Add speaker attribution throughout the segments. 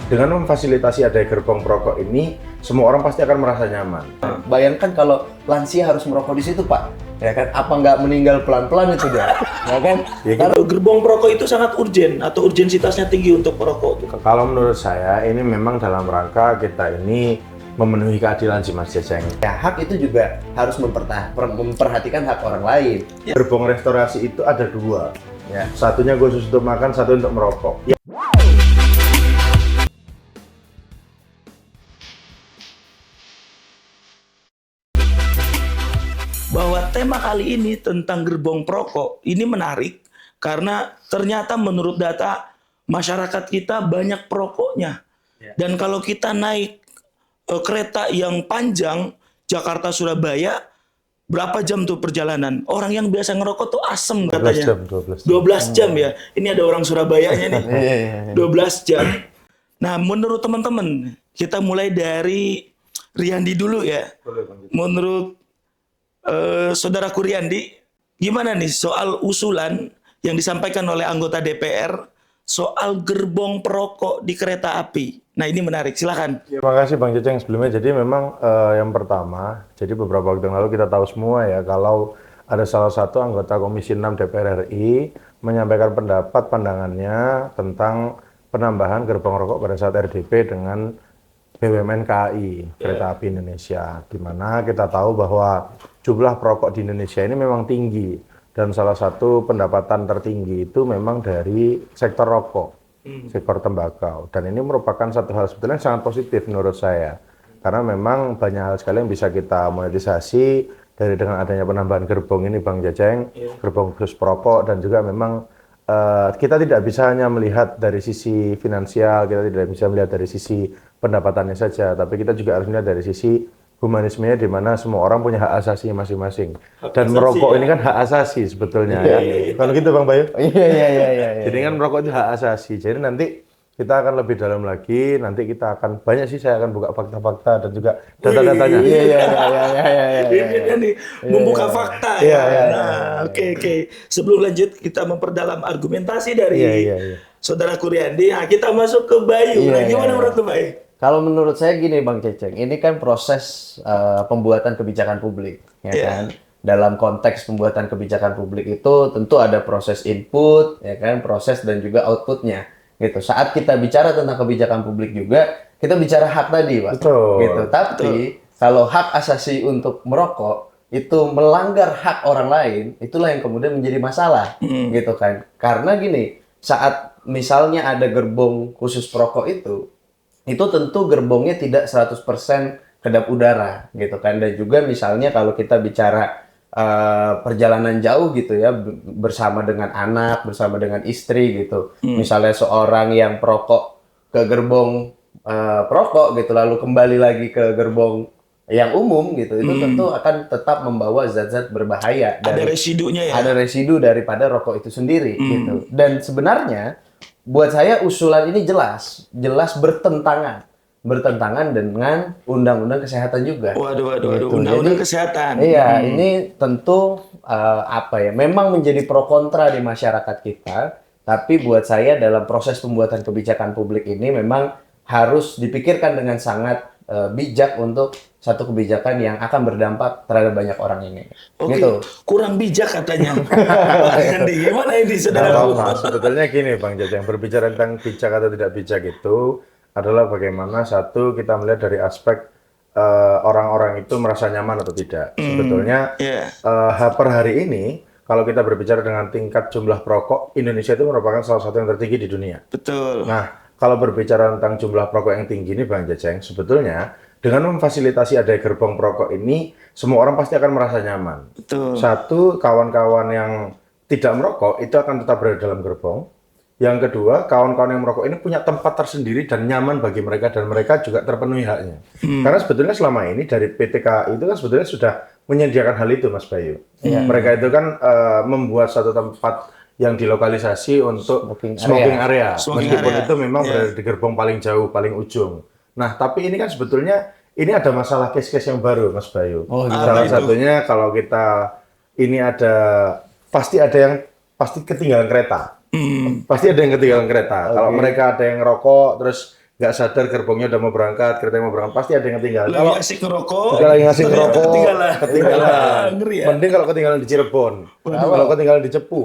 Speaker 1: Dengan memfasilitasi ada gerbong perokok ini, semua orang pasti akan merasa nyaman.
Speaker 2: Bayangkan kalau lansia harus merokok di situ, Pak. Ya kan? Apa nggak meninggal pelan-pelan itu dia? Ya kan?
Speaker 3: Kalau gerbong perokok itu sangat urgen atau urgensitasnya tinggi untuk perokok.
Speaker 1: Kalau menurut saya, ini memang dalam rangka kita ini memenuhi keadilan sih Mas Jajeng.
Speaker 2: Ya, hak itu juga harus memperhatikan hak orang lain.
Speaker 1: Gerbong restorasi itu ada dua.
Speaker 2: Ya.
Speaker 1: Satunya khusus untuk makan, satu untuk merokok.
Speaker 3: Bahwa tema kali ini tentang gerbong perokok ini menarik karena ternyata menurut data masyarakat kita banyak perokoknya. Dan kalau kita naik kereta yang panjang Jakarta Surabaya, berapa jam tuh perjalanan? Orang yang biasa ngerokok tuh asem katanya. 12 jam ya. Ini ada orang Surabayanya nih. 12 jam. Nah, menurut teman-teman, kita mulai dari Riyandi dulu ya. Menurut Saudaraku Riyandi, gimana nih soal usulan yang disampaikan oleh anggota DPR soal gerbong perokok di kereta api? Nah, ini menarik, silakan.
Speaker 1: Terima kasih Bang Jajeng sebelumnya. Jadi memang yang pertama, jadi beberapa waktu yang lalu kita tahu semua ya kalau ada salah satu anggota Komisi 6 DPR RI menyampaikan pendapat pandangannya tentang penambahan gerbong rokok pada saat RDP dengan BUMN KAI, Kereta Api Indonesia, di mana kita tahu bahwa jumlah perokok di Indonesia ini memang tinggi dan salah satu pendapatan tertinggi itu memang dari sektor rokok, sektor tembakau, dan ini merupakan satu hal sebetulnya sangat positif menurut saya karena memang banyak hal sekali yang bisa kita monetisasi dari dengan adanya penambahan gerbong ini Bang Jajeng, gerbong khusus perokok, dan juga memang kita tidak bisa hanya melihat dari sisi finansial, kita tidak bisa melihat dari sisi pendapatannya saja, tapi kita juga harus melihat dari sisi humanismenya, di mana semua orang punya hak asasi masing-masing. Dan merokok ini kan hak asasi sebetulnya. Kalau gitu Bang Bayu?
Speaker 2: Iya.
Speaker 1: Jadi kan merokok itu hak asasi. Jadi nanti kita akan lebih dalam lagi, nanti kita akan banyak sih, saya akan buka fakta-fakta dan juga data-datanya.
Speaker 2: Iya.
Speaker 3: Ini nih membuka fakta ya. Nah, oke. Sebelum lanjut kita memperdalam argumentasi dari Saudaraku Riyandi. Nah, kita masuk ke Bayu. Nah, gimana menurut Bayu?
Speaker 2: Kalau menurut saya gini Bang Ceceng, ini kan proses pembuatan kebijakan publik, ya kan? Dalam konteks pembuatan kebijakan publik itu tentu ada proses input, ya kan, proses dan juga outputnya, gitu. Saat kita bicara tentang kebijakan publik juga, kita bicara hak tadi, Pak.
Speaker 1: Betul.
Speaker 2: Gitu. Tapi kalau hak asasi untuk merokok itu melanggar hak orang lain, itulah yang kemudian menjadi masalah, gitu kan? Karena gini, saat misalnya ada gerbong khusus perokok itu tentu gerbongnya tidak 100% kedap udara gitu kan, dan juga misalnya kalau kita bicara perjalanan jauh gitu ya, bersama dengan anak, bersama dengan istri gitu, misalnya seorang yang perokok ke gerbong perokok gitu lalu kembali lagi ke gerbong yang umum gitu, itu tentu akan tetap membawa zat-zat berbahaya,
Speaker 3: ada residunya ya,
Speaker 2: ada residu daripada rokok itu sendiri gitu. Dan sebenarnya buat saya usulan ini jelas bertentangan dengan Undang-Undang Kesehatan juga.
Speaker 3: Waduh,
Speaker 2: gitu.
Speaker 3: Undang-Undang Kesehatan.
Speaker 2: Iya, ini tentu memang menjadi pro kontra di masyarakat kita, tapi buat saya dalam proses pembuatan kebijakan publik ini memang harus dipikirkan dengan sangat bijak untuk satu kebijakan yang akan berdampak terhadap banyak orang ini.
Speaker 3: Oke,
Speaker 2: gitu.
Speaker 3: kurang bijak katanya. Gimana ini saudara?
Speaker 1: Sebetulnya gini Bang Jajeng, berbicara tentang bijak atau tidak bijak itu adalah bagaimana satu kita melihat dari aspek orang-orang itu merasa nyaman atau tidak. Sebetulnya per hari ini kalau kita berbicara dengan tingkat jumlah perokok, Indonesia itu merupakan salah satu yang tertinggi di dunia.
Speaker 3: Betul.
Speaker 1: Nah, kalau berbicara tentang jumlah perokok yang tinggi ini Bang Jajeng, sebetulnya dengan memfasilitasi ada gerbong perokok ini, semua orang pasti akan merasa nyaman.
Speaker 3: Betul.
Speaker 1: Satu, kawan-kawan yang tidak merokok itu akan tetap berada dalam gerbong. Yang kedua, kawan-kawan yang merokok ini punya tempat tersendiri dan nyaman bagi mereka, dan mereka juga terpenuhi haknya. Karena sebetulnya selama ini dari PT KAI itu kan sebetulnya sudah menyediakan hal itu Mas Bayu. Mereka itu kan membuat satu tempat yang dilokalisasi untuk smoking area. Meskipun itu memang berada di gerbong paling jauh, paling ujung. Nah, tapi ini kan sebetulnya ini ada masalah case-case yang baru, Mas Bayu. Salah satunya kalau kita ini pasti ketinggalan kereta. Pasti ada yang ketinggalan kereta. Kalau mereka ada yang ngerokok, terus nggak sadar gerbongnya udah mau berangkat, kereta mau berangkat, pasti ada yang ketinggalan.
Speaker 3: Lagi
Speaker 1: Kalau
Speaker 3: asik ngerokok,
Speaker 1: kita lagi ngasih
Speaker 3: ternyata
Speaker 1: ngerokok, ketinggalan.
Speaker 3: Ngeri ya.
Speaker 1: Mending kalau ketinggalan di Cirebon. Kalau ketinggalan di Cepu,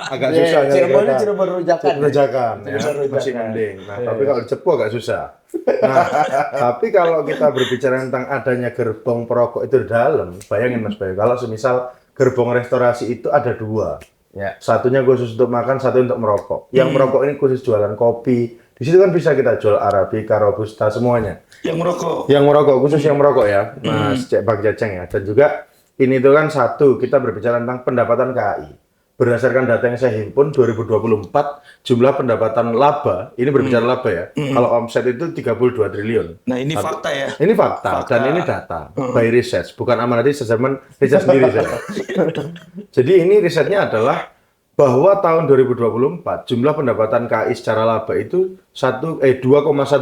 Speaker 1: agak susah nyari
Speaker 2: Cirebon
Speaker 1: kereta.
Speaker 2: Cirebon rujakan.
Speaker 1: Rujakan, ya.
Speaker 2: Cirebon rujakan.
Speaker 1: Masih mending. Nah, tapi kalau di Cepu agak susah. Nah, tapi kalau kita berbicara tentang adanya gerbong perokok itu di dalam, bayangin Mas Bayu, kalau semisal gerbong restorasi itu ada 2.
Speaker 2: Ya.
Speaker 1: Satunya khusus untuk makan, satu untuk merokok. Yang merokok ini khusus jualan kopi. Di situ kan bisa kita jual Arabica, Robusta, semuanya.
Speaker 3: yang merokok.
Speaker 1: Yang merokok, khusus yang merokok ya, Mas Bang Jaceng ya. Dan juga ini itu kan satu, kita berbicara tentang pendapatan KAI. Berdasarkan data yang saya himpun, 2024 jumlah pendapatan laba, ini berbicara laba ya, kalau omset itu 32 triliun.
Speaker 3: Nah ini fakta ya.
Speaker 1: Ini fakta, dan ini data by research, bukan Amanat Assessment, riset sendiri saya. Jadi ini risetnya adalah bahwa tahun 2024 jumlah pendapatan KAI secara laba itu 2,1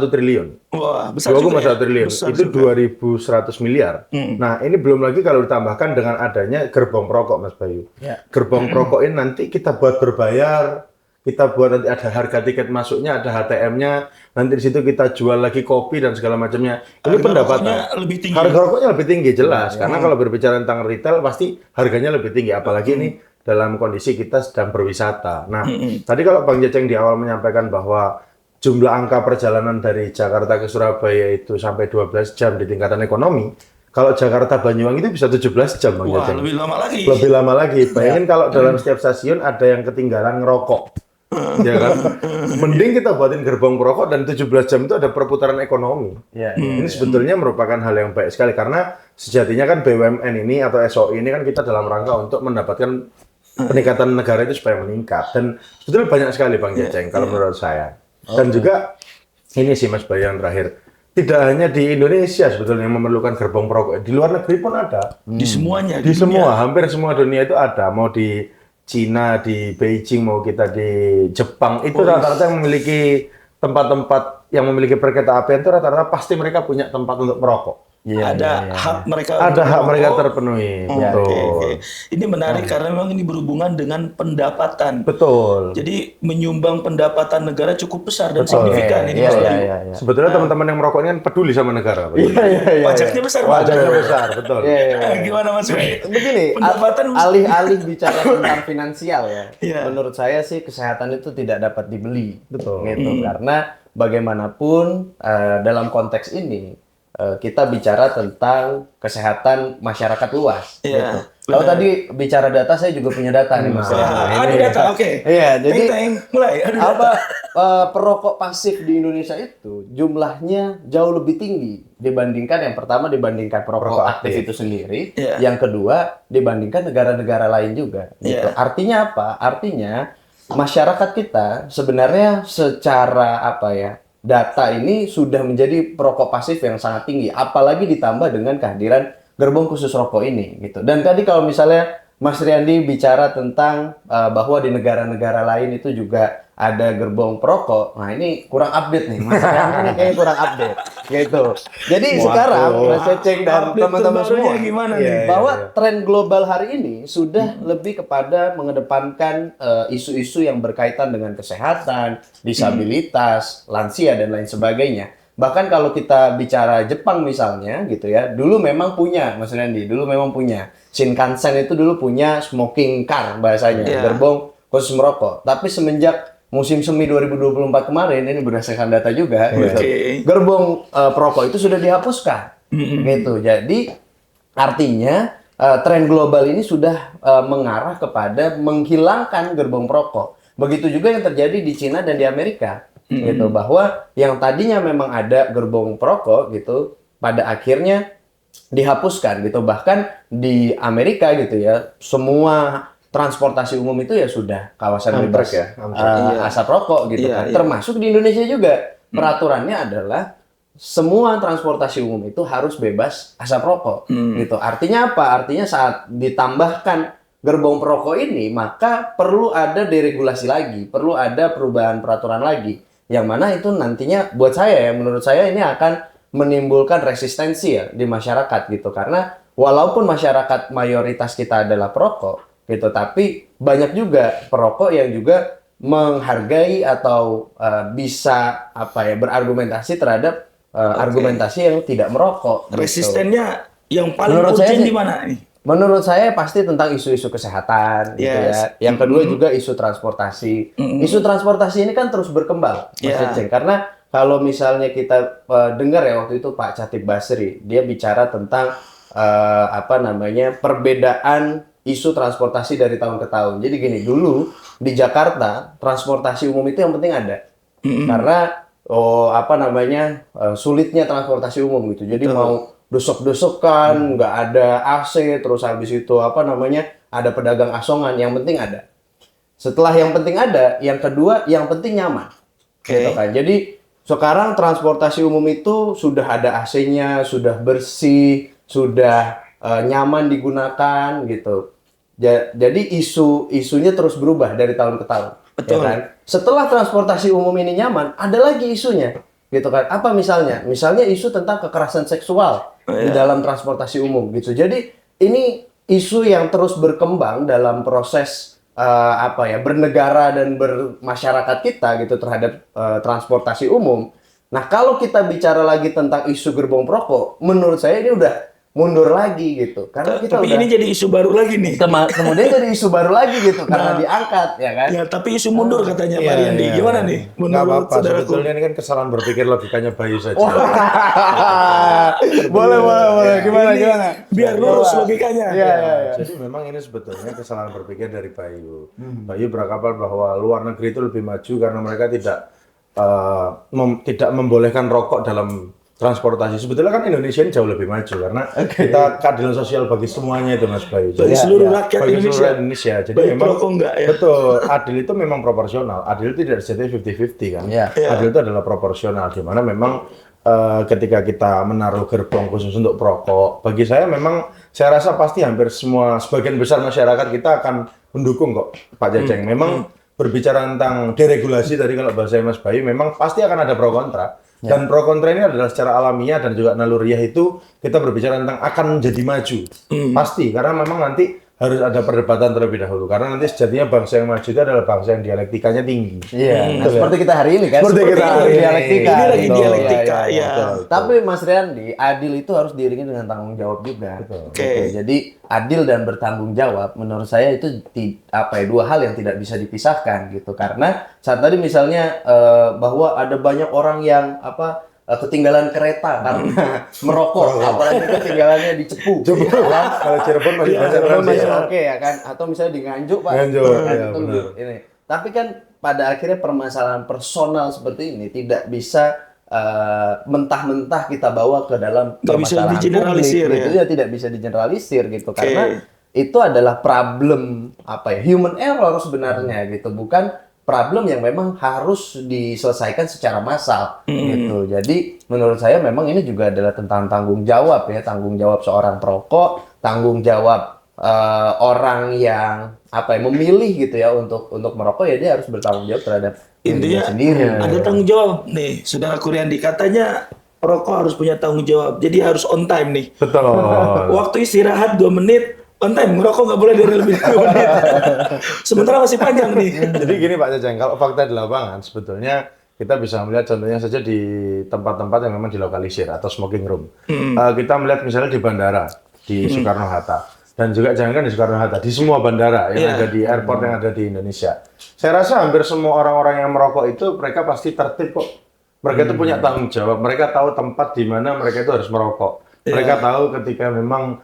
Speaker 1: triliun.
Speaker 3: Wah besar
Speaker 1: 2,1
Speaker 3: juga ya.
Speaker 1: triliun
Speaker 3: Besar
Speaker 1: itu
Speaker 3: juga.
Speaker 1: 2.100 miliar. Nah, ini belum lagi kalau ditambahkan dengan adanya gerbong perokok, Mas Bayu.
Speaker 2: Ya.
Speaker 1: Gerbong perokok ini nanti kita buat berbayar, kita buat nanti ada harga tiket masuknya, ada HTM-nya, nanti di situ kita jual lagi kopi dan segala macamnya. Ini
Speaker 3: Harga
Speaker 1: pendapatan.
Speaker 3: rokoknya lebih tinggi.
Speaker 1: Harga rokoknya lebih tinggi jelas, karena kalau berbicara tentang retail pasti harganya lebih tinggi, apalagi ini dalam kondisi kita sedang berwisata. Nah, tadi kalau Bang Jaceng di awal menyampaikan bahwa jumlah angka perjalanan dari Jakarta ke Surabaya itu sampai 12 jam di tingkatan ekonomi, kalau Jakarta Banyuwangi itu bisa 17 jam, Bang
Speaker 3: Wah
Speaker 1: Jaceng.
Speaker 3: lebih lama lagi.
Speaker 1: Lebih lama lagi. Bayangin kalau dalam setiap stasiun ada yang ketinggalan ngerokok. Ya kan? Mending kita buatin gerbong perokok dan 17 jam itu ada perputaran ekonomi.
Speaker 2: Ya.
Speaker 1: Ini sebetulnya merupakan hal yang baik sekali karena sejatinya kan BUMN ini atau SOI ini kan kita dalam rangka untuk mendapatkan peningkatan negara itu supaya meningkat, dan sebetulnya banyak sekali Bang Jaceng kalau menurut saya. Dan juga ini sih Mas Bayu yang terakhir, tidak hanya di Indonesia sebetulnya yang memerlukan gerbong perokok, di luar negeri pun ada.
Speaker 3: Di semuanya.
Speaker 1: Di semua, hampir semua dunia itu ada, mau di Cina, di Beijing, mau kita di Jepang, itu rata-rata yang memiliki tempat-tempat yang memiliki perkereta apian itu rata-rata pasti mereka punya tempat untuk merokok.
Speaker 3: Ada hak mereka.
Speaker 1: Ada
Speaker 3: untuk
Speaker 1: hak mereka
Speaker 3: merokok.
Speaker 1: terpenuhi.
Speaker 3: Oke,
Speaker 1: Betul.
Speaker 3: oke. Ini menarik karena memang ini berhubungan dengan pendapatan.
Speaker 1: Betul.
Speaker 3: Jadi menyumbang pendapatan negara cukup besar dan
Speaker 1: Betul.
Speaker 3: signifikan ini
Speaker 2: Iya,
Speaker 3: Mas
Speaker 2: iya,
Speaker 3: Bayu.
Speaker 2: iya, iya.
Speaker 1: Sebetulnya teman-teman yang merokok ini kan peduli sama negara.
Speaker 3: Pajaknya besar Pak.
Speaker 1: Wajarnya besar, betul.
Speaker 2: Iya, iya, iya.
Speaker 3: Gimana Mas Bayu?
Speaker 2: Begini,
Speaker 3: Pendapatan
Speaker 2: alih-alih bicara tentang finansial ya,
Speaker 3: Iya.
Speaker 2: menurut saya sih kesehatan itu tidak dapat dibeli.
Speaker 1: Betul.
Speaker 2: Gitu, karena bagaimanapun dalam konteks ini kita bicara tentang kesehatan masyarakat luas.
Speaker 3: Iya,
Speaker 2: Gitu. Kalau tadi bicara data, saya juga punya data nih Mas.
Speaker 3: Ada data, oke.
Speaker 2: Iya, jadi
Speaker 3: Teng, mulai. Ada data.
Speaker 2: apa perokok pasif di Indonesia itu jumlahnya jauh lebih tinggi dibandingkan yang pertama dibandingkan perokok
Speaker 1: Perokok
Speaker 2: aktif
Speaker 1: aktif.
Speaker 2: itu sendiri,
Speaker 3: Iya.
Speaker 2: yang kedua dibandingkan negara-negara lain juga. Gitu.
Speaker 3: Iya.
Speaker 2: Artinya apa? Artinya masyarakat kita sebenarnya secara apa ya? Data ini sudah menjadi perokok pasif yang sangat tinggi, apalagi ditambah dengan kehadiran gerbong khusus rokok ini gitu. Dan tadi kalau misalnya Mas Riyandi bicara tentang bahwa di negara-negara lain itu juga ada gerbong perokok. Nah, ini kurang update nih. Mas Riyandi ini kayaknya kurang update gitu. Jadi sekarang Mas Ceceng dan
Speaker 3: Update
Speaker 2: teman-teman
Speaker 3: terbarunya
Speaker 2: semua
Speaker 3: gimana
Speaker 1: Iya,
Speaker 3: nih?
Speaker 1: iya.
Speaker 2: bahwa tren global hari ini sudah lebih kepada mengedepankan isu-isu yang berkaitan dengan kesehatan, disabilitas, lansia dan lain sebagainya. Bahkan kalau kita bicara Jepang misalnya gitu ya, dulu memang punya Mas Randy, dulu memang punya Shinkansen itu dulu punya smoking car bahasanya,
Speaker 3: Iya.
Speaker 2: gerbong khusus merokok. Tapi semenjak musim semi 2024 kemarin, ini berdasarkan data juga, gitu,
Speaker 3: Oke.
Speaker 2: gerbong perokok itu sudah dihapuskan, gitu. Jadi artinya tren global ini sudah mengarah kepada menghilangkan gerbong perokok. Begitu juga yang terjadi di Cina dan di Amerika, gitu. Bahwa yang tadinya memang ada gerbong perokok, gitu, pada akhirnya dihapuskan, gitu. Bahkan di Amerika, gitu ya, semua transportasi umum itu ya sudah kawasan
Speaker 1: Amtrek
Speaker 2: bebas
Speaker 1: ya, amtrek.
Speaker 3: Iya.
Speaker 2: asap rokok, gitu
Speaker 3: Iya,
Speaker 2: kan.
Speaker 3: iya.
Speaker 2: Termasuk di Indonesia juga peraturannya adalah semua transportasi umum itu harus bebas asap rokok, gitu. Artinya apa? Artinya saat ditambahkan gerbong perokok ini, maka perlu ada deregulasi lagi, perlu ada perubahan peraturan lagi, yang mana itu nantinya buat saya ya, menurut saya ini akan menimbulkan resistensi ya di masyarakat, gitu. Karena walaupun masyarakat mayoritas kita adalah perokok, gitu, tapi banyak juga perokok yang juga menghargai atau bisa berargumentasi terhadap argumentasi yang tidak merokok. Gitu.
Speaker 3: Resistennya yang paling
Speaker 2: Menurut saya
Speaker 3: urgent
Speaker 2: sih-
Speaker 3: di mana nih?
Speaker 2: Menurut saya pasti tentang isu-isu kesehatan, gitu
Speaker 3: Yes.
Speaker 2: ya. Yang kedua juga isu transportasi. Isu transportasi ini kan terus berkembang, Mas
Speaker 3: Yeah.
Speaker 2: Ceceng. Karena kalau misalnya kita dengar ya waktu itu Pak Chatib Basri, dia bicara tentang perbedaan isu transportasi dari tahun ke tahun. Jadi gini, dulu di Jakarta transportasi umum itu yang penting ada, karena sulitnya transportasi umum gitu. Jadi mau desek-desekan, nggak ada AC, terus habis itu ada pedagang asongan, yang penting ada. Setelah yang penting ada, yang kedua yang penting nyaman. Gitu kan. Jadi sekarang transportasi umum itu sudah ada AC-nya, sudah bersih, sudah nyaman digunakan gitu. Jadi isunya terus berubah dari tahun ke tahun.
Speaker 3: Betul.
Speaker 2: Ya kan? Setelah transportasi umum ini nyaman, ada lagi isunya. Gitu kan. Apa misalnya? Misalnya isu tentang kekerasan seksual di dalam transportasi umum gitu. Jadi ini isu yang terus berkembang dalam proses bernegara dan bermasyarakat kita gitu terhadap transportasi umum. Nah, kalau kita bicara lagi tentang isu gerbong perokok, menurut saya ini udah mundur lagi gitu. Karena kita
Speaker 3: Tapi
Speaker 2: udah
Speaker 3: ini jadi isu baru lagi nih.
Speaker 2: kemudian jadi isu baru lagi gitu karena diangkat ya kan.
Speaker 3: Ya, tapi isu mundur katanya Pak
Speaker 1: Iya,
Speaker 3: Riyandi.
Speaker 1: iya.
Speaker 3: Gimana nih?
Speaker 1: Nggak
Speaker 3: Menurut
Speaker 1: apa-apa,
Speaker 3: saudaraku?
Speaker 1: sebetulnya ini kan kesalahan berpikir logikanya Bayu saja.
Speaker 2: boleh. Gimana?
Speaker 3: Biar lurus logikanya.
Speaker 2: Iya.
Speaker 1: Jadi memang ini sebetulnya kesalahan berpikir dari Bayu. Bayu beranggapan bahwa luar negeri itu lebih maju karena mereka tidak membolehkan rokok dalam transportasi. Sebetulnya kan Indonesia ini jauh lebih maju karena kita keadilan sosial bagi semuanya itu Mas Bayu.
Speaker 3: Bagi seluruh rakyat
Speaker 1: bagi
Speaker 3: Indonesia.
Speaker 1: seluruh Indonesia. Jadi
Speaker 3: Baik
Speaker 1: memang
Speaker 3: perokok enggak ya?
Speaker 1: betul, adil itu memang proporsional. Adil itu tidak jadi 50-50 kan.
Speaker 2: Iya.
Speaker 1: Adil itu adalah proporsional di mana memang ketika kita menaruh gerbong khusus untuk perokok, bagi saya saya rasa pasti hampir sebagian besar masyarakat kita akan mendukung kok Pak Jajeng. Memang berbicara tentang deregulasi tadi kalau bahasa Mas Bayu memang pasti akan ada pro kontra. Dan pro kontra ini adalah secara alamiah dan juga naluriah itu kita berbicara tentang akan menjadi maju. Pasti, karena memang nanti harus ada perdebatan terlebih dahulu. Karena nanti sejatinya bangsa yang maju itu adalah bangsa yang dialektikanya tinggi.
Speaker 2: Iya, seperti kita hari ini kan.
Speaker 1: Seperti kita hari ini.
Speaker 2: dialektika.
Speaker 3: Ini lagi
Speaker 2: gitu.
Speaker 3: dialektika,
Speaker 2: Iya.
Speaker 3: ya.
Speaker 2: Tapi Mas Riyandi, adil itu harus diiringi dengan tanggung jawab juga.
Speaker 1: Betul.
Speaker 3: Oke.
Speaker 2: Gitu. Jadi adil dan bertanggung jawab menurut saya itu dua hal yang tidak bisa dipisahkan gitu. Karena saat tadi misalnya bahwa ada banyak orang yang ketinggalan kereta karena merokok, apalagi ketinggalannya di Cepu. Ya kan?
Speaker 1: Kalau Cirebon masih banyak
Speaker 2: Cirebon
Speaker 1: orang
Speaker 2: masih
Speaker 1: sih.
Speaker 2: oke ya kan, atau misalnya di Nganjuk Pak.
Speaker 1: Nganjuk,
Speaker 2: Kan,
Speaker 1: iya,
Speaker 2: itu
Speaker 1: benar.
Speaker 2: ini. Tapi kan pada akhirnya permasalahan personal seperti ini tidak bisa mentah-mentah kita bawa ke dalam
Speaker 3: Nggak bisa
Speaker 2: permasalahan
Speaker 3: digeneralisir,
Speaker 2: publik, gitu
Speaker 3: ya.
Speaker 2: ya, tidak bisa digeneralisir gitu karena itu adalah problem human error sebenarnya gitu, bukan problem yang memang harus diselesaikan secara massal gitu. Jadi menurut saya memang ini juga adalah tentang tanggung jawab ya, tanggung jawab seorang perokok, tanggung jawab orang yang memilih gitu ya untuk merokok, ya dia harus bertanggung jawab terhadap dirinya
Speaker 3: Intinya
Speaker 2: sendiri.
Speaker 3: ada tanggung jawab nih, saudara Riyandi. Katanya perokok harus punya tanggung jawab. Jadi harus on time nih.
Speaker 1: Betul.
Speaker 3: Waktu istirahat 2 menit, on time. Ngerokok nggak boleh dari lebih dari 2 menit. Sementara masih panjang nih.
Speaker 1: Jadi gini Pak Jajeng, kalau fakta di lapangan sebetulnya kita bisa melihat contohnya saja di tempat-tempat yang memang dilokalisir atau smoking room. Kita melihat misalnya di bandara, di Soekarno-Hatta. Dan juga jangankan di Soekarno-Hatta, di semua bandara yang ada di airport yang ada di Indonesia. Saya rasa hampir semua orang-orang yang merokok itu mereka pasti tertib kok. Mereka itu punya tanggung jawab, mereka tahu tempat di mana mereka itu harus merokok. Mereka tahu ketika memang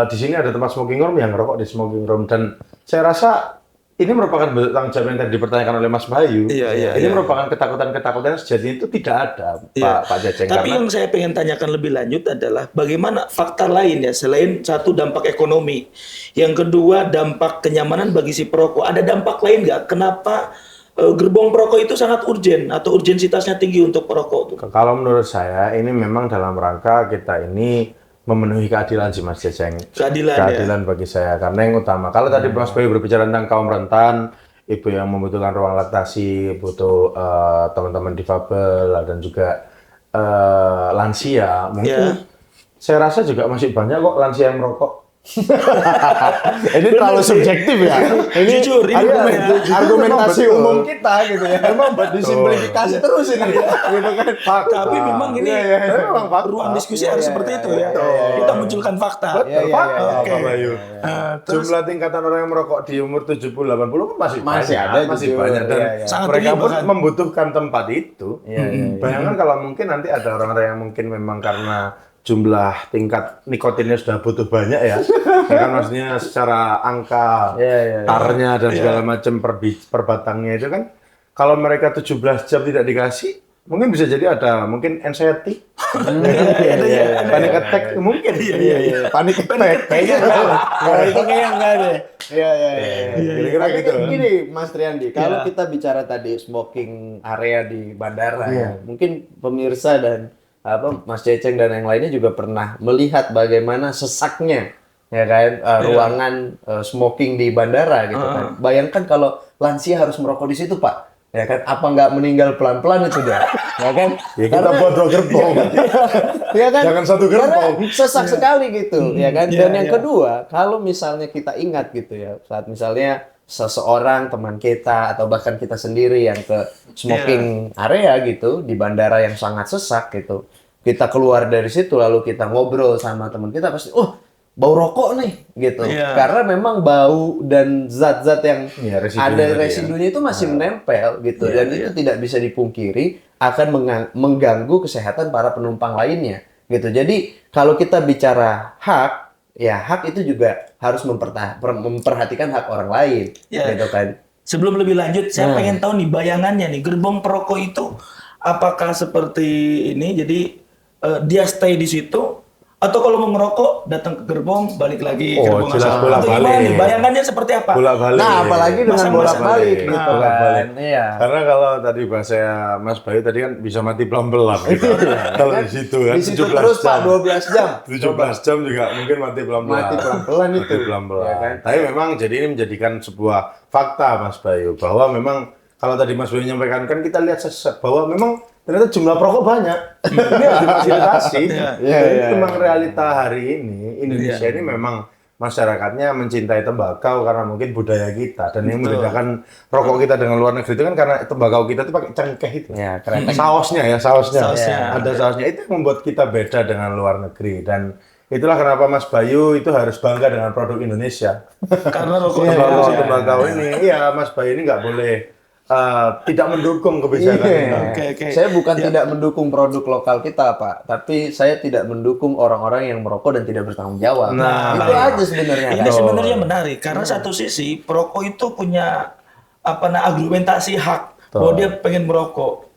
Speaker 1: di sini ada tempat smoking room, yang ngerokok di smoking room. Dan saya rasa ini merupakan tanggung jawab yang tadi dipertanyakan oleh Mas Bayu. Ini merupakan ketakutan-ketakutan yang sejatinya itu tidak ada, Pak Jajeng.
Speaker 3: Tapi yang saya pengen tanyakan lebih lanjut adalah bagaimana faktor lain ya, selain satu dampak ekonomi, yang kedua dampak kenyamanan bagi si perokok. Ada dampak lain nggak? Kenapa gerbong perokok itu sangat urgen atau urgensitasnya tinggi untuk perokok?
Speaker 1: Kalau menurut saya ini memang dalam rangka kita ini memenuhi keadilan sih Mas Jajeng. Keadilan bagi saya, karena yang utama. Kalau tadi Mas Bayu berbicara tentang kaum rentan, ibu yang membutuhkan ruang laktasi, butuh teman-teman difabel dan juga lansia, mungkin saya rasa juga masih banyak kok lansia yang merokok.
Speaker 2: Ini terlalu subjektif ya. Ini
Speaker 3: Jujur, ini
Speaker 2: argumentasi
Speaker 1: betul.
Speaker 2: umum kita gitu ya. Emang disimplifikasi terus ini. Gitu kan.
Speaker 3: Tapi memang ini
Speaker 1: memang fakta.
Speaker 3: ruang diskusi harus seperti itu ya. Kita munculkan fakta.
Speaker 1: Betul, fakta,
Speaker 3: Oke.
Speaker 1: Pak Bayu.
Speaker 3: Terus
Speaker 1: Jumlah tingkatan orang yang merokok di umur 70-80 kan masih
Speaker 2: Masih
Speaker 1: banyak,
Speaker 2: ada
Speaker 1: masih
Speaker 2: jujur.
Speaker 1: banyak dan
Speaker 2: Iya, iya.
Speaker 3: Sangat
Speaker 1: mereka
Speaker 3: tinggi
Speaker 1: pun
Speaker 3: bahkan.
Speaker 1: membutuhkan tempat itu.
Speaker 2: Iya.
Speaker 1: Bayangkan kalau mungkin nanti ada orang-orang yang mungkin memang karena jumlah tingkat nikotinnya sudah butuh banyak ya, ya kan maksudnya secara angka
Speaker 2: Iya.
Speaker 1: tarnya dan segala macam per batangnya itu kan, kalau mereka 17 jam tidak dikasih, mungkin bisa jadi ada mungkin anxiety, panic attack mungkin.
Speaker 2: Iya. Panik attack. Kayaknya kalau itu kayaknya enggak deh. Iya.
Speaker 1: Kira-kira
Speaker 2: Tapi
Speaker 1: gitu.
Speaker 2: kan gini Mas Triandi, kalau kita bicara tadi smoking area di bandara ya, mungkin pemirsa dan Mas Ceceng dan yang lainnya juga pernah melihat bagaimana sesaknya ya kan ruangan smoking di bandara gitu kan. Bayangkan kalau lansia harus merokok di situ, Pak. Ya kan, apa nggak meninggal pelan-pelan itu dia? Ya kan?
Speaker 1: Ya kita buat 2 gerbong.
Speaker 2: Ya kan?
Speaker 1: Jangan 1 gerbong.
Speaker 2: Karena sesak sekali gitu, ya kan? Dan yang kedua, kalau misalnya kita ingat gitu ya, saat misalnya seseorang teman kita atau bahkan kita sendiri yang ke smoking area gitu di bandara yang sangat sesak gitu, kita keluar dari situ lalu kita ngobrol sama teman kita pasti, oh bau rokok nih gitu, karena memang bau dan zat-zat yang ada residunya itu masih menempel gitu, dan itu tidak bisa dipungkiri akan mengganggu kesehatan para penumpang lainnya gitu. Jadi kalau kita bicara hak, ya hak itu juga harus memperhatikan hak orang lain, gitu kan.
Speaker 3: Sebelum lebih lanjut, saya pengen tahu nih bayangannya nih, gerbong perokok itu apakah seperti ini? Jadi dia stay di situ, atau kalau mau ngerokok datang ke gerbong balik lagi ke gerbong
Speaker 1: jelas
Speaker 3: asal.
Speaker 1: bolak-balik.
Speaker 3: Atau gimana nih? Bayangannya seperti apa?
Speaker 1: Bolak-balik.
Speaker 2: Nah, apalagi dengan
Speaker 3: Masa-masa
Speaker 2: bolak-balik gitu
Speaker 1: bolak-balik.
Speaker 2: kan. Iya.
Speaker 1: Karena kalau tadi bahasa Mas Bayu tadi kan bisa mati pelan-pelan gitu. Kalau di situ kan
Speaker 2: Di situ terus Pak 12 jam.
Speaker 1: 17 jam juga mungkin mati pelan-pelan.
Speaker 2: Mati pelan-pelan itu.
Speaker 1: Mati pelan-pelan.
Speaker 2: Ya kan?
Speaker 1: Tapi memang jadi ini menjadikan sebuah fakta Mas Bayu bahwa memang kalau tadi Mas Bayu menyampaikan kan kita lihat bahwa memang ternyata jumlah perokok banyak. Ini harus difasilitasi. Jadi memang realita hari ini Indonesia ini memang masyarakatnya mencintai tembakau karena mungkin budaya kita, dan yang membedakan rokok kita dengan luar negeri itu kan karena tembakau kita itu pakai cengkeh itu.
Speaker 2: Ya, keren.
Speaker 1: Sausnya.
Speaker 3: Sausnya.
Speaker 1: Ada sausnya, itu yang membuat kita beda dengan luar negeri, dan itulah kenapa Mas Bayu itu harus bangga dengan produk Indonesia.
Speaker 3: Karena rokok
Speaker 1: Tembakau ini, iya Mas Bayu ini nggak boleh tidak mendukung kebijakan ini.
Speaker 3: Oke.
Speaker 2: Saya bukan tidak mendukung produk lokal kita, Pak, tapi saya tidak mendukung orang-orang yang merokok dan tidak bertanggung jawab.
Speaker 1: Nah,
Speaker 2: itu aja sebenarnya.
Speaker 3: Ini sebenarnya menarik karena satu sisi perokok itu punya argumentasi hak bahwa dia pengen merokok.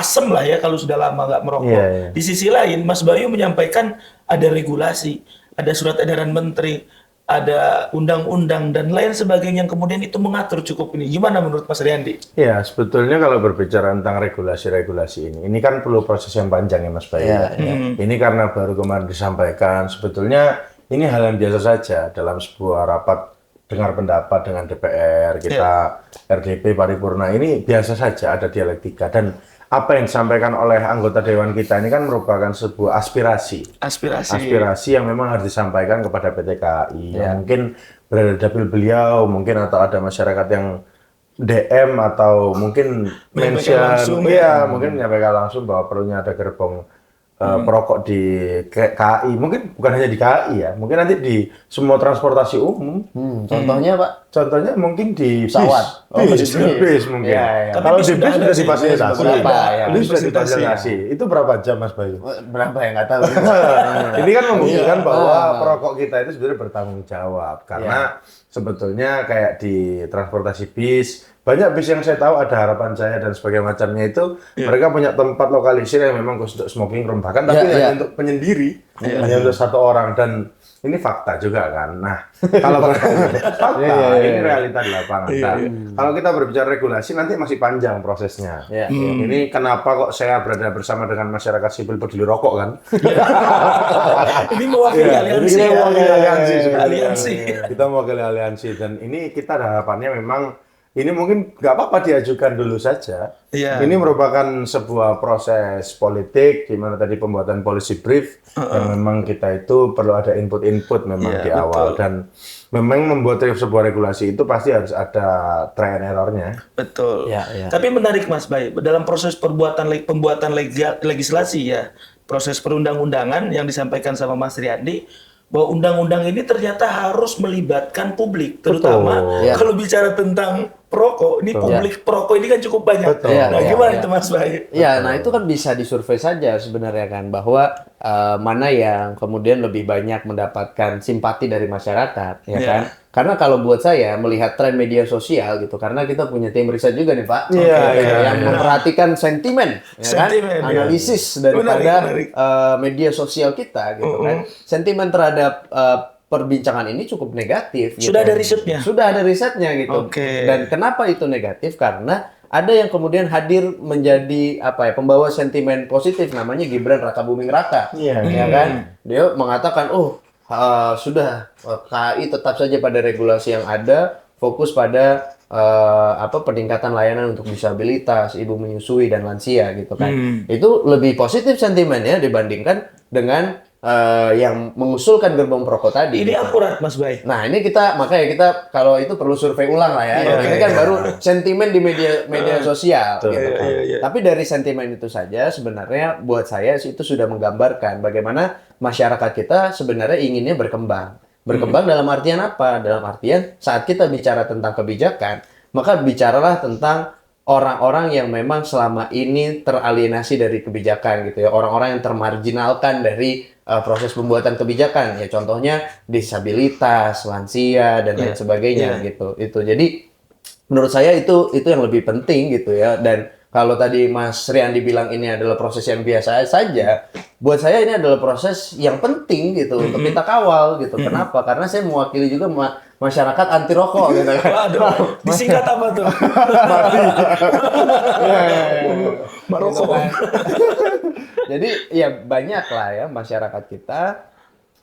Speaker 3: Asem lah ya kalau sudah lama nggak merokok. Di sisi lain, Mas Bayu menyampaikan ada regulasi, ada surat edaran menteri, ada undang-undang dan lain sebagainya yang kemudian itu mengatur cukup ini. Gimana menurut Mas Riyandi?
Speaker 1: Ya, sebetulnya kalau berbicara tentang regulasi-regulasi ini kan perlu proses yang panjang ya Mas Bayu. Ini karena baru kemarin disampaikan, sebetulnya ini hal yang biasa saja dalam sebuah rapat dengar pendapat dengan DPR, kita RDP paripurna ini biasa saja ada dialektika, dan apa yang disampaikan oleh anggota dewan kita ini kan merupakan sebuah aspirasi yang memang harus disampaikan kepada PT KAI. Yang mungkin berada di dapil beliau, mungkin atau ada masyarakat yang DM atau mungkin mention, mungkin menyampaikan langsung bahwa perlunya ada gerbong perokok di KAI. Mungkin bukan hanya di KAI ya, mungkin nanti di semua transportasi umum.
Speaker 2: Contohnya, Pak?
Speaker 1: Contohnya mungkin di
Speaker 2: pesawat.
Speaker 1: bis mungkin. Kalau di bis sudah difasilitasi. Ini sudah difasilitasi. Itu berapa jam Mas Bayu?
Speaker 2: Berapa ya, nggak tahu.
Speaker 1: Ini kan membuktikan bahwa perokok kita itu sebenarnya bertanggung jawab. Karena sebetulnya kayak di transportasi bis, banyak bis yang saya tahu ada Harapan Jaya dan sebagainya macamnya itu, mereka punya tempat lokalisir yang memang khusus untuk smoking room. Bahkan tapi hanya untuk penyendiri, hanya untuk 1 orang, dan ini fakta juga kan. Nah, kalau fakta, ini realita di lapangan. Nah, kalau kita berbicara regulasi nanti masih panjang prosesnya. Ini kenapa kok saya berada bersama dengan masyarakat sipil peduli rokok kan?
Speaker 3: Ini mewakili aliansi.
Speaker 1: Kita mewakili aliansi.
Speaker 3: Aliansi.
Speaker 1: Kita mewakili aliansi, dan ini kita harapannya memang ini mungkin nggak apa-apa diajukan dulu saja.
Speaker 3: Iya.
Speaker 1: Ini merupakan sebuah proses politik di mana tadi pembuatan policy brief yang memang kita itu perlu ada input-input memang
Speaker 3: Iya,
Speaker 1: di awal
Speaker 3: betul.
Speaker 1: dan memang membuat sebuah regulasi itu pasti harus ada try and error-nya.
Speaker 3: Betul.
Speaker 2: Ya, ya.
Speaker 3: Tapi menarik Mas Bay, dalam proses pembuatan legislasi ya, proses perundang-undangan yang disampaikan sama Mas Riyandi, bahwa undang-undang ini ternyata harus melibatkan publik, terutama
Speaker 1: Betul.
Speaker 2: Ya.
Speaker 3: kalau bicara tentang perokok, ini publik perokok ini kan cukup banyak.
Speaker 1: Betul.
Speaker 3: Nah,
Speaker 2: Ya,
Speaker 3: gimana
Speaker 2: ya.
Speaker 3: itu Mas Bay?
Speaker 2: Ya, nah itu kan bisa disurvei saja sebenarnya kan bahwa mana yang kemudian lebih banyak mendapatkan simpati dari masyarakat, ya
Speaker 3: Iya.
Speaker 2: kan? Karena kalau buat saya melihat tren media sosial gitu, karena kita punya tim riset juga nih Pak,
Speaker 1: Iya,
Speaker 2: Oke,
Speaker 1: iya,
Speaker 2: yang
Speaker 1: iya.
Speaker 2: memperhatikan sentimen, ya kan?
Speaker 3: Sentimen, iya.
Speaker 2: Analisis daripada
Speaker 3: Menarik.
Speaker 2: media sosial kita, gitu kan? Sentimen terhadap perbincangan ini cukup negatif.
Speaker 3: Sudah
Speaker 2: gitu.
Speaker 3: ada risetnya?
Speaker 2: Sudah ada risetnya gitu.
Speaker 3: Oke.
Speaker 2: Dan kenapa itu negatif? Karena ada yang kemudian hadir menjadi pembawa sentimen positif, namanya Gibran Rakabuming Raka.
Speaker 1: Iya.
Speaker 2: Ya kan? Dia mengatakan, sudah KAI tetap saja pada regulasi yang ada, fokus pada peningkatan layanan untuk disabilitas, ibu menyusui dan lansia gitu kan. Itu lebih positif sentimennya dibandingkan dengan yang mengusulkan gerbong perokok tadi.
Speaker 3: Ini akurat Mas Bay.
Speaker 2: Nah, ini makanya kita kalau itu perlu survei ulang lah ya.
Speaker 3: Iya,
Speaker 2: Ini kan baru sentimen di media sosial gitu kan.
Speaker 3: iya.
Speaker 2: Tapi dari sentimen itu saja sebenarnya buat saya itu sudah menggambarkan bagaimana masyarakat kita sebenarnya inginnya berkembang. Berkembang dalam artian apa? Dalam artian saat kita bicara tentang kebijakan, maka bicaralah tentang orang-orang yang memang selama ini teralienasi dari kebijakan gitu ya. Orang-orang yang termarginalkan dari proses pembuatan kebijakan ya, contohnya disabilitas, lansia dan lain sebagainya gitu. Itu jadi menurut saya itu yang lebih penting gitu ya. Dan kalau tadi Mas Riyandi bilang ini adalah proses yang biasa saja, buat saya ini adalah proses yang penting gitu untuk kita kawal gitu. Kenapa? Karena saya mewakili juga masyarakat anti rokok gitu kan.
Speaker 3: Waduh, disingkat apa tuh? Maroko.
Speaker 2: Gitu kan. Jadi ya banyak lah ya masyarakat kita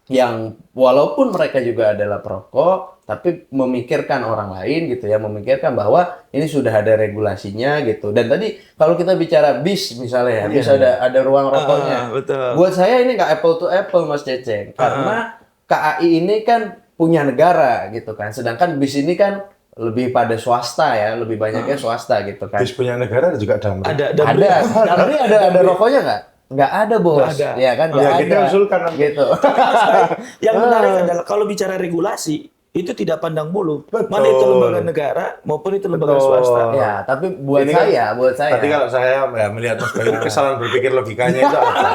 Speaker 2: yang walaupun mereka juga adalah perokok, tapi memikirkan orang lain gitu ya, memikirkan bahwa ini sudah ada regulasinya gitu. Dan tadi kalau kita bicara bis misalnya ya, bis ada ruang rokoknya.
Speaker 3: Betul.
Speaker 2: Buat saya ini nggak apple to apple Mas Ceceng, karena KAI ini kan punya negara gitu kan, sedangkan bis ini kan lebih pada swasta ya, lebih banyaknya swasta gitu kan.
Speaker 1: Bis punya negara juga Damri.
Speaker 3: Ada.
Speaker 2: Damri ada rokoknya nggak? Nggak ada bos,
Speaker 3: Nggak ada.
Speaker 2: ya kan? Nggak
Speaker 1: Ya, kita
Speaker 2: ada.
Speaker 1: usulkan nanti.
Speaker 2: Gitu.
Speaker 3: Yang menarik adalah kalau bicara regulasi itu tidak pandang bulu.
Speaker 1: Betul.
Speaker 3: Mana itu lembaga negara maupun itu lembaga
Speaker 1: Betul.
Speaker 3: swasta.
Speaker 2: Ya, tapi buat
Speaker 1: Ini kan-
Speaker 2: saya.
Speaker 1: Tadi kalau saya ya, melihat Mas Bayu ini kesalahan berpikir logikanya itu apa?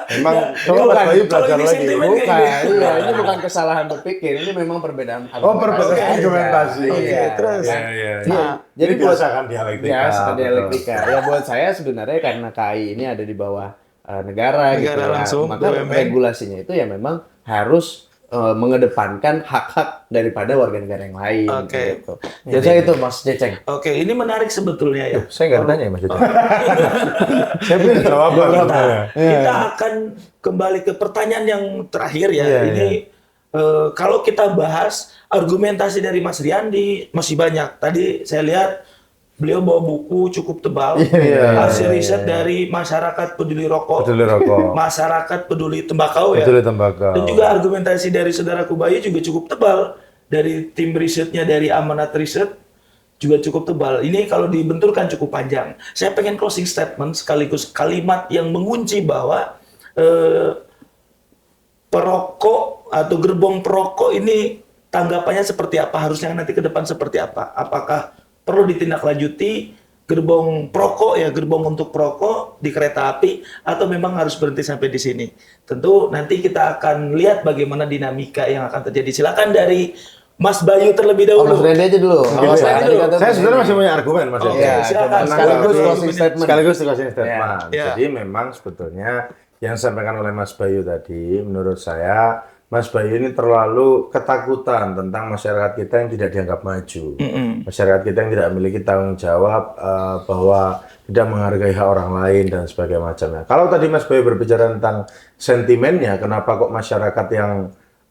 Speaker 1: Memang coba
Speaker 2: bukan.
Speaker 1: Mas Bayu
Speaker 3: Kalau
Speaker 1: belajar
Speaker 3: ini
Speaker 1: lagi.
Speaker 3: sentimen
Speaker 2: Bukan,
Speaker 3: kayak gitu.
Speaker 2: iya, ini bukan kesalahan berpikir, ini memang perbedaan
Speaker 1: Oh, perbedaan
Speaker 2: argumentasi.
Speaker 1: argumentasi.
Speaker 2: Iya,
Speaker 3: Oke, terus.
Speaker 1: Ya, ya.
Speaker 2: Nah,
Speaker 1: Jadi
Speaker 2: jadi buat
Speaker 1: biasakan dialektika.
Speaker 2: ya,
Speaker 1: betul.
Speaker 2: dialektika. Ya buat saya sebenarnya karena KAI ini ada di bawah negara gitu
Speaker 3: Negara
Speaker 2: ya.
Speaker 3: langsung,
Speaker 2: Maka
Speaker 3: BUMN.
Speaker 2: regulasinya itu ya memang harus mengedepankan hak-hak daripada warga negara yang lain.
Speaker 3: Oke.
Speaker 2: Gitu. Jadi saya itu Mas Ceceng.
Speaker 3: Oke, ini menarik sebetulnya ya.
Speaker 1: Saya nggak tanya ya Mas Yudha. Saya punya jawaban. sebenarnya.
Speaker 3: Kita akan kembali ke pertanyaan yang terakhir ya.
Speaker 1: Iya,
Speaker 3: Ini kalau kita bahas argumentasi dari Mas Riyandi masih banyak. Tadi saya lihat beliau bawa buku cukup tebal,
Speaker 1: Iya,
Speaker 3: hasil
Speaker 1: iya,
Speaker 3: riset dari masyarakat peduli rokok,
Speaker 1: Peduli rokok.
Speaker 3: masyarakat peduli tembakau ya,
Speaker 1: Peduli tembakau.
Speaker 3: dan juga argumentasi dari saudaraku Bayu juga cukup tebal, dari tim risetnya dari Amanat Riset juga cukup tebal. Ini kalau dibenturkan cukup panjang. Saya pengen closing statement sekaligus kalimat yang mengunci bahwa perokok atau gerbong perokok ini tanggapannya seperti apa, harusnya nanti ke depan seperti apa, apakah perlu ditindaklanjuti gerbong perokok ya, gerbong untuk perokok di kereta api, atau memang harus berhenti sampai di sini. Tentu nanti kita akan lihat bagaimana dinamika yang akan terjadi. Silakan dari Mas Bayu terlebih
Speaker 2: Oh,
Speaker 3: dahulu.
Speaker 2: Mas Randy aja dulu.
Speaker 1: Gitu
Speaker 2: Oh,
Speaker 1: ya.
Speaker 2: tadi kata
Speaker 1: Saya
Speaker 2: Mas
Speaker 1: sebenarnya
Speaker 2: Randy.
Speaker 1: masih punya argumen Mas.
Speaker 3: Oke,
Speaker 1: Yudha.
Speaker 3: silakan.
Speaker 2: Sekaligus closing
Speaker 3: Menit.
Speaker 2: statement.
Speaker 1: Sekaligus closing statement.
Speaker 3: Ya.
Speaker 1: Jadi memang sebetulnya yang disampaikan oleh Mas Bayu tadi, menurut saya Mas Bayu ini terlalu ketakutan tentang masyarakat kita yang tidak dianggap maju. Masyarakat kita yang tidak memiliki tanggung jawab bahwa tidak menghargai hak orang lain dan sebagainya macamnya. Kalau tadi Mas Bayu berbicara tentang sentimennya, kenapa kok masyarakat yang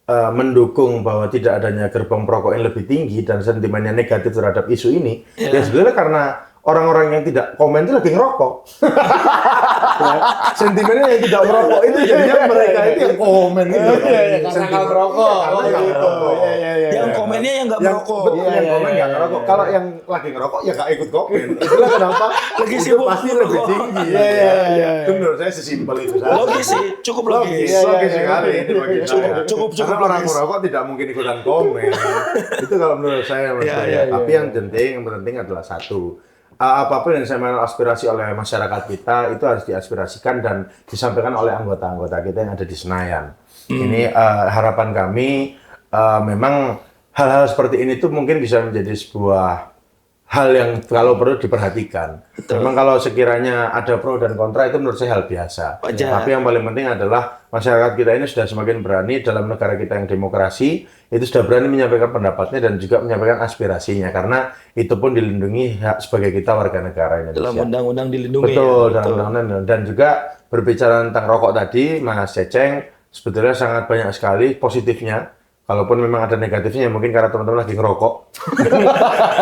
Speaker 1: mendukung bahwa tidak adanya gerbong perokok yang lebih tinggi dan sentimennya negatif terhadap isu ini, ya sebenarnya karena orang-orang yang tidak komen itu lagi ngerokok. Ya, sentimennya yang tidak merokok itu jadinya mereka itu yang komen gitu.
Speaker 2: Karena nggak merokok.
Speaker 3: Yang komennya yang nggak merokok.
Speaker 1: Betul, yang komen nggak ngerokok. Kalau yang lagi ngerokok ya nggak ikut komen. Itulah kenapa
Speaker 3: Lagi
Speaker 1: itu
Speaker 3: sibuk
Speaker 1: pasti
Speaker 3: ngerokok.
Speaker 1: lebih tinggi. Itu menurut saya sesimpel itu saja.
Speaker 3: Logis sih, cukup logis.
Speaker 1: Logis sekali bagi saya.
Speaker 3: Cukup
Speaker 1: Karena orang
Speaker 3: logis.
Speaker 1: merokok tidak mungkin ikutan komen. Itu kalau menurut saya, Mas Bray. Tapi yang penting adalah satu. Apapun yang saya aspirasi oleh masyarakat kita itu harus diaspirasikan dan disampaikan oleh anggota-anggota kita yang ada di Senayan. Ini harapan kami memang hal-hal seperti ini tuh mungkin bisa menjadi sebuah hal yang kalau perlu diperhatikan. Memang kalau sekiranya ada pro dan kontra itu menurut saya hal biasa.
Speaker 3: Wajar.
Speaker 1: Tapi yang paling penting adalah masyarakat kita ini sudah semakin berani dalam negara kita yang demokrasi, itu sudah berani menyampaikan pendapatnya dan juga menyampaikan aspirasinya karena itu pun dilindungi hak sebagai kita warga negara Indonesia.
Speaker 3: Dalam undang-undang dilindungi.
Speaker 1: Betul,
Speaker 3: ya.
Speaker 1: dalam undang-undang. Dan juga berbicara tentang rokok tadi, Mas Ceceng, sebetulnya sangat banyak sekali positifnya. Kalaupun memang ada negatifnya, mungkin karena teman-teman lagi ngerokok.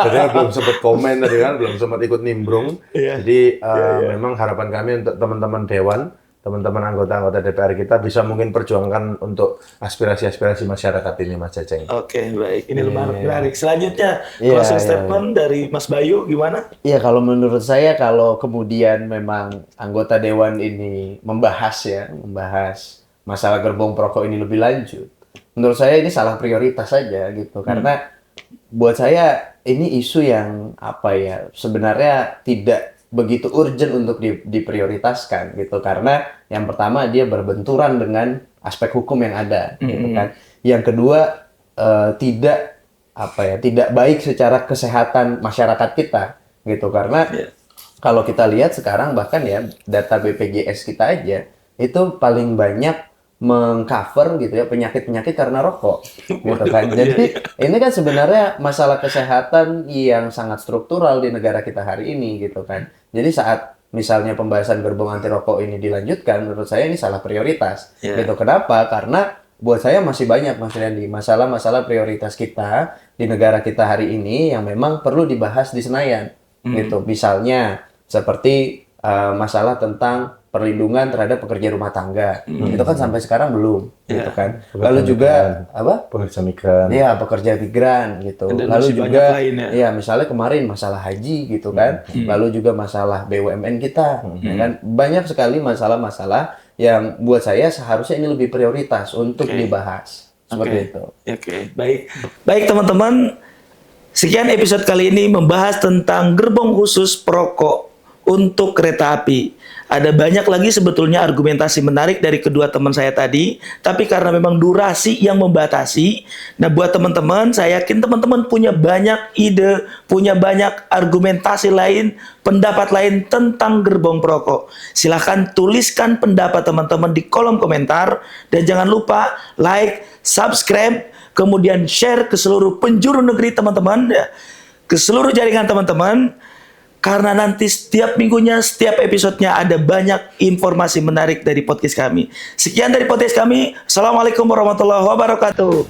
Speaker 1: Jadi belum sempat komen tadi kan, belum sempat ikut nimbrung. Jadi memang harapan kami untuk teman-teman Dewan, teman-teman anggota-anggota DPR kita bisa mungkin perjuangkan untuk aspirasi-aspirasi masyarakat ini, Mas Ceceng.
Speaker 3: Oke, baik. Ini menarik. Selanjutnya, closing statement dari Mas Bayu gimana?
Speaker 2: Iya, kalau menurut saya kalau kemudian memang anggota dewan ini membahas masalah gerbong perokok ini lebih lanjut, menurut saya ini salah prioritas saja gitu. Karena buat saya ini isu yang sebenarnya tidak begitu urgent untuk diprioritaskan gitu. Karena yang pertama dia berbenturan dengan aspek hukum yang ada gitu kan. Yang kedua tidak baik secara kesehatan masyarakat kita gitu. Karena kalau kita lihat sekarang bahkan ya data BPJS kita aja itu paling banyak mengcover gitu ya penyakit-penyakit karena rokok gitu kan. Jadi ini kan sebenarnya masalah kesehatan yang sangat struktural di negara kita hari ini gitu kan. Jadi saat misalnya pembahasan gerbong anti rokok ini dilanjutkan, menurut saya ini salah prioritas. Gitu. Kenapa? Karena buat saya masih banyak Mas Riyandi masalah-masalah prioritas kita di negara kita hari ini yang memang perlu dibahas di Senayan. Gitu. Misalnya seperti masalah tentang perlindungan terhadap pekerja rumah tangga. Itu kan sampai sekarang belum, gitu kan. Lalu juga
Speaker 1: pekerja migran.
Speaker 2: Iya, pekerja migran gitu.
Speaker 3: Dan
Speaker 2: Lalu
Speaker 3: masih
Speaker 2: juga
Speaker 3: banyak lain, ya.
Speaker 2: misalnya kemarin masalah haji gitu kan. Lalu juga masalah BUMN kita, ya kan. Banyak sekali masalah-masalah yang buat saya seharusnya ini lebih prioritas untuk dibahas. Seperti itu.
Speaker 3: Oke, baik. Baik teman-teman, sekian episode kali ini membahas tentang gerbong khusus perokok untuk kereta api. Ada banyak lagi sebetulnya argumentasi menarik dari kedua teman saya tadi, tapi karena memang durasi yang membatasi, nah buat teman-teman, saya yakin teman-teman punya banyak ide, punya banyak argumentasi lain, pendapat lain tentang gerbong perokok. Silahkan tuliskan pendapat teman-teman di kolom komentar, dan jangan lupa like, subscribe, kemudian share ke seluruh penjuru negeri teman-teman, ya, ke seluruh jaringan teman-teman. Karena nanti setiap minggunya, setiap episodenya ada banyak informasi menarik dari podcast kami. Sekian dari podcast kami. Assalamualaikum warahmatullahi wabarakatuh.